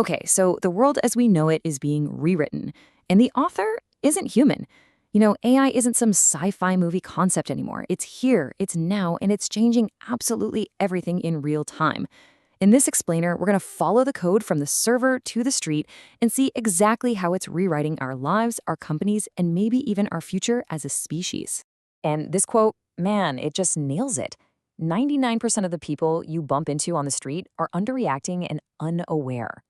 Okay, so the world as we know it is being rewritten, and the author isn't human. AI isn't some sci-fi movie concept anymore. It's here, it's now, and it's changing absolutely everything in real time. In this explainer, we're going to follow the code from the server to the street and see exactly how it's rewriting our lives, our companies, and maybe even our future as a species. And this quote, man, it just nails it. 99% of the people you bump into on the street are underreacting and unaware.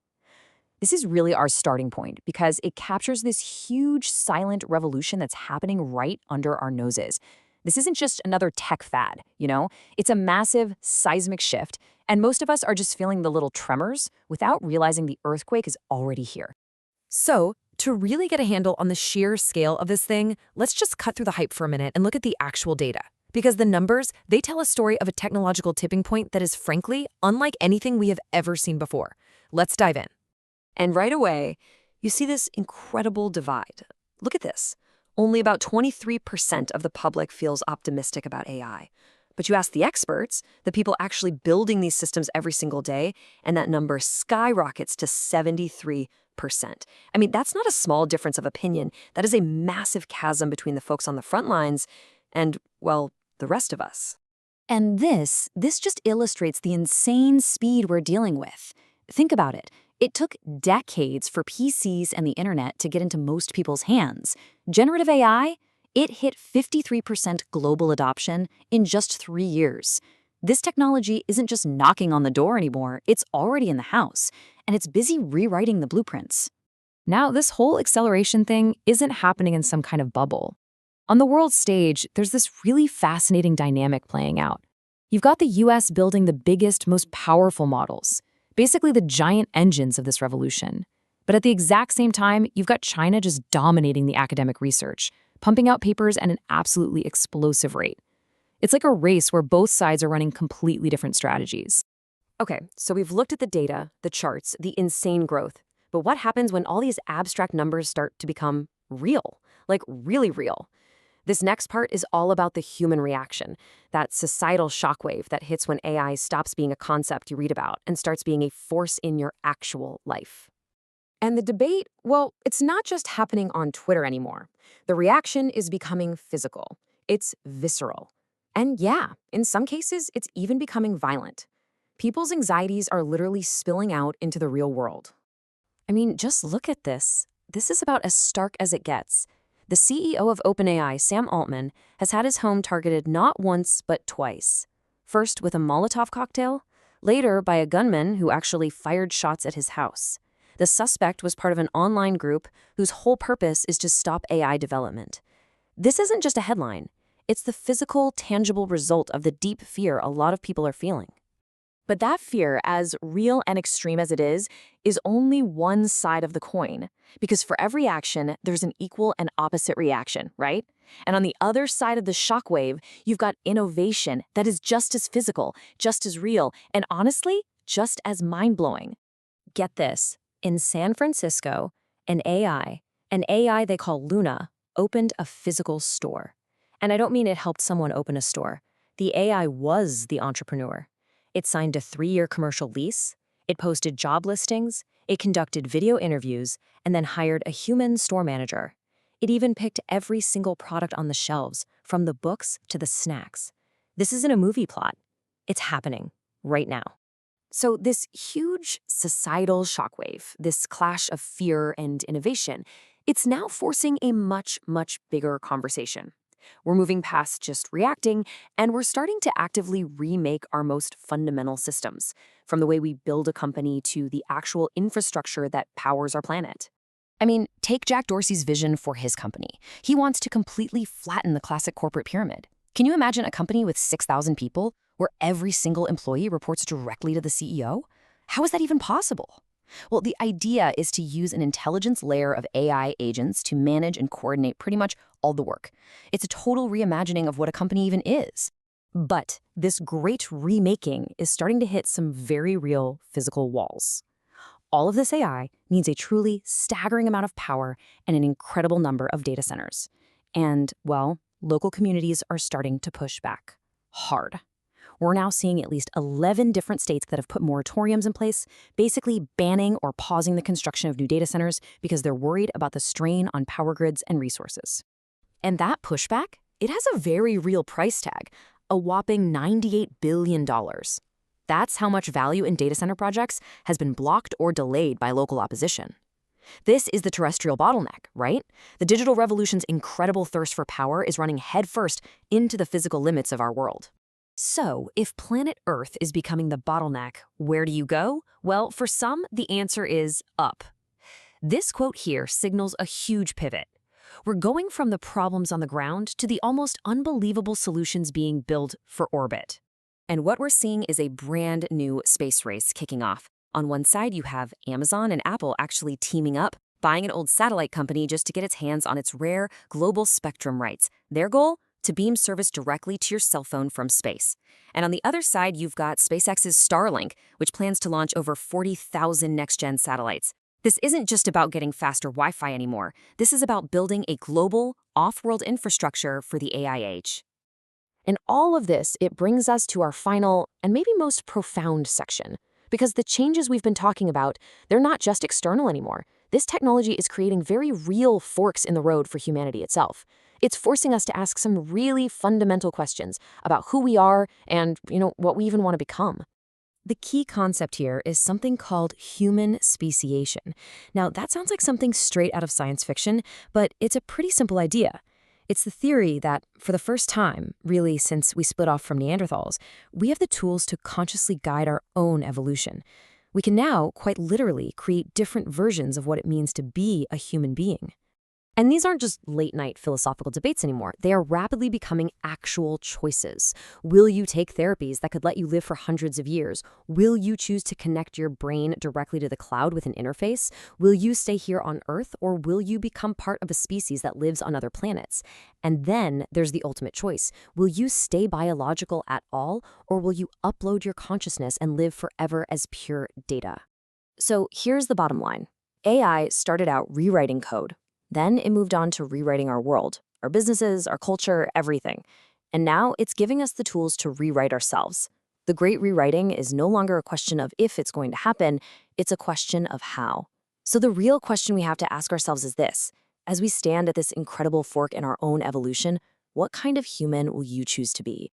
This is really our starting point because it captures this huge silent revolution that's happening right under our noses. This isn't just another tech fad. It's a massive seismic shift, and most of us are just feeling the little tremors without realizing the earthquake is already here. So, to really get a handle on the sheer scale of this thing, let's just cut through the hype for a minute and look at the actual data. Because the numbers, they tell a story of a technological tipping point that is frankly unlike anything we have ever seen before. Let's dive in. And right away, you see this incredible divide. Look at this. Only about 23% of the public feels optimistic about AI. But you ask the experts, the people actually building these systems every single day, and that number skyrockets to 73%. I mean, that's not a small difference of opinion. That is a massive chasm between the folks on the front lines and, well, the rest of us. And this just illustrates the insane speed we're dealing with. Think about it. It took decades for PCs and the internet to get into most people's hands. Generative AI, it hit 53% global adoption in just 3 years. This technology isn't just knocking on the door anymore, it's already in the house, and it's busy rewriting the blueprints. Now, this whole acceleration thing isn't happening in some kind of bubble. On the world stage, there's this really fascinating dynamic playing out. You've got the US building the biggest, most powerful models, basically the giant engines of this revolution. But at the exact same time, you've got China just dominating the academic research, pumping out papers at an absolutely explosive rate. It's like a race where both sides are running completely different strategies. Okay, so we've looked at the data, the charts, the insane growth. But what happens when all these abstract numbers start to become real? Like really real? This next part is all about the human reaction, that societal shockwave that hits when AI stops being a concept you read about and starts being a force in your actual life. And the debate, well, it's not just happening on Twitter anymore. The reaction is becoming physical. It's visceral. And yeah, in some cases, it's even becoming violent. People's anxieties are literally spilling out into the real world. I mean, just look at this. This is about as stark as it gets. The CEO of OpenAI, Sam Altman, has had his home targeted not once, but twice. First with a Molotov cocktail, later by a gunman who actually fired shots at his house. The suspect was part of an online group whose whole purpose is to stop AI development. This isn't just a headline. It's the physical, tangible result of the deep fear a lot of people are feeling. But that fear, as real and extreme as it is only one side of the coin. Because for every action, there's an equal and opposite reaction, right? And on the other side of the shockwave, you've got innovation that is just as physical, just as real, and honestly, just as mind-blowing. Get this. In San Francisco, an AI they call Luna, opened a physical store. And I don't mean it helped someone open a store. The AI was the entrepreneur. It signed a 3-year commercial lease, it posted job listings, it conducted video interviews, and then hired a human store manager. It even picked every single product on the shelves, from the books to the snacks. This isn't a movie plot. It's happening right now. So this huge societal shockwave, this clash of fear and innovation, it's now forcing a much, much bigger conversation. We're moving past just reacting, and we're starting to actively remake our most fundamental systems, from the way we build a company to the actual infrastructure that powers our planet. I mean, take Jack Dorsey's vision for his company. He wants to completely flatten the classic corporate pyramid. Can you imagine a company with 6,000 people where every single employee reports directly to the CEO? How is that even possible? Well, the idea is to use an intelligence layer of AI agents to manage and coordinate pretty much all the work. It's a total reimagining of what a company even is. But this great remaking is starting to hit some very real physical walls. All of this AI needs a truly staggering amount of power and an incredible number of data centers. And, well, local communities are starting to push back hard. We're now seeing at least 11 different states that have put moratoriums in place, basically banning or pausing the construction of new data centers because they're worried about the strain on power grids and resources. And that pushback, it has a very real price tag, a whopping $98 billion. That's how much value in data center projects has been blocked or delayed by local opposition. This is the terrestrial bottleneck, right? The digital revolution's incredible thirst for power is running headfirst into the physical limits of our world. So, if planet Earth is becoming the bottleneck, where do you go? Well, for some, the answer is up. This quote here signals a huge pivot. We're going from the problems on the ground to the almost unbelievable solutions being built for orbit. And what we're seeing is a brand new space race kicking off. On one side, you have Amazon and Apple actually teaming up, buying an old satellite company just to get its hands on its rare global spectrum rights. Their goal? To beam service directly to your cell phone from space. And on the other side, you've got SpaceX's Starlink, which plans to launch over 40,000 next-gen satellites. This isn't just about getting faster Wi-Fi anymore. This is about building a global, off-world infrastructure for the AI age. And all of this, it brings us to our final and maybe most profound section. Because the changes we've been talking about, they're not just external anymore. This technology is creating very real forks in the road for humanity itself. It's forcing us to ask some really fundamental questions about who we are and, what we even want to become. The key concept here is something called human speciation. Now, that sounds like something straight out of science fiction, but it's a pretty simple idea. It's the theory that, for the first time, really since we split off from Neanderthals, we have the tools to consciously guide our own evolution. We can now, quite literally, create different versions of what it means to be a human being. And these aren't just late-night philosophical debates anymore. They are rapidly becoming actual choices. Will you take therapies that could let you live for hundreds of years? Will you choose to connect your brain directly to the cloud with an interface? Will you stay here on Earth, or will you become part of a species that lives on other planets? And then there's the ultimate choice. Will you stay biological at all, or will you upload your consciousness and live forever as pure data? So here's the bottom line. AI started out rewriting code. Then it moved on to rewriting our world, our businesses, our culture, everything. And now it's giving us the tools to rewrite ourselves. The great rewriting is no longer a question of if it's going to happen, it's a question of how. So the real question we have to ask ourselves is this. As we stand at this incredible fork in our own evolution, what kind of human will you choose to be?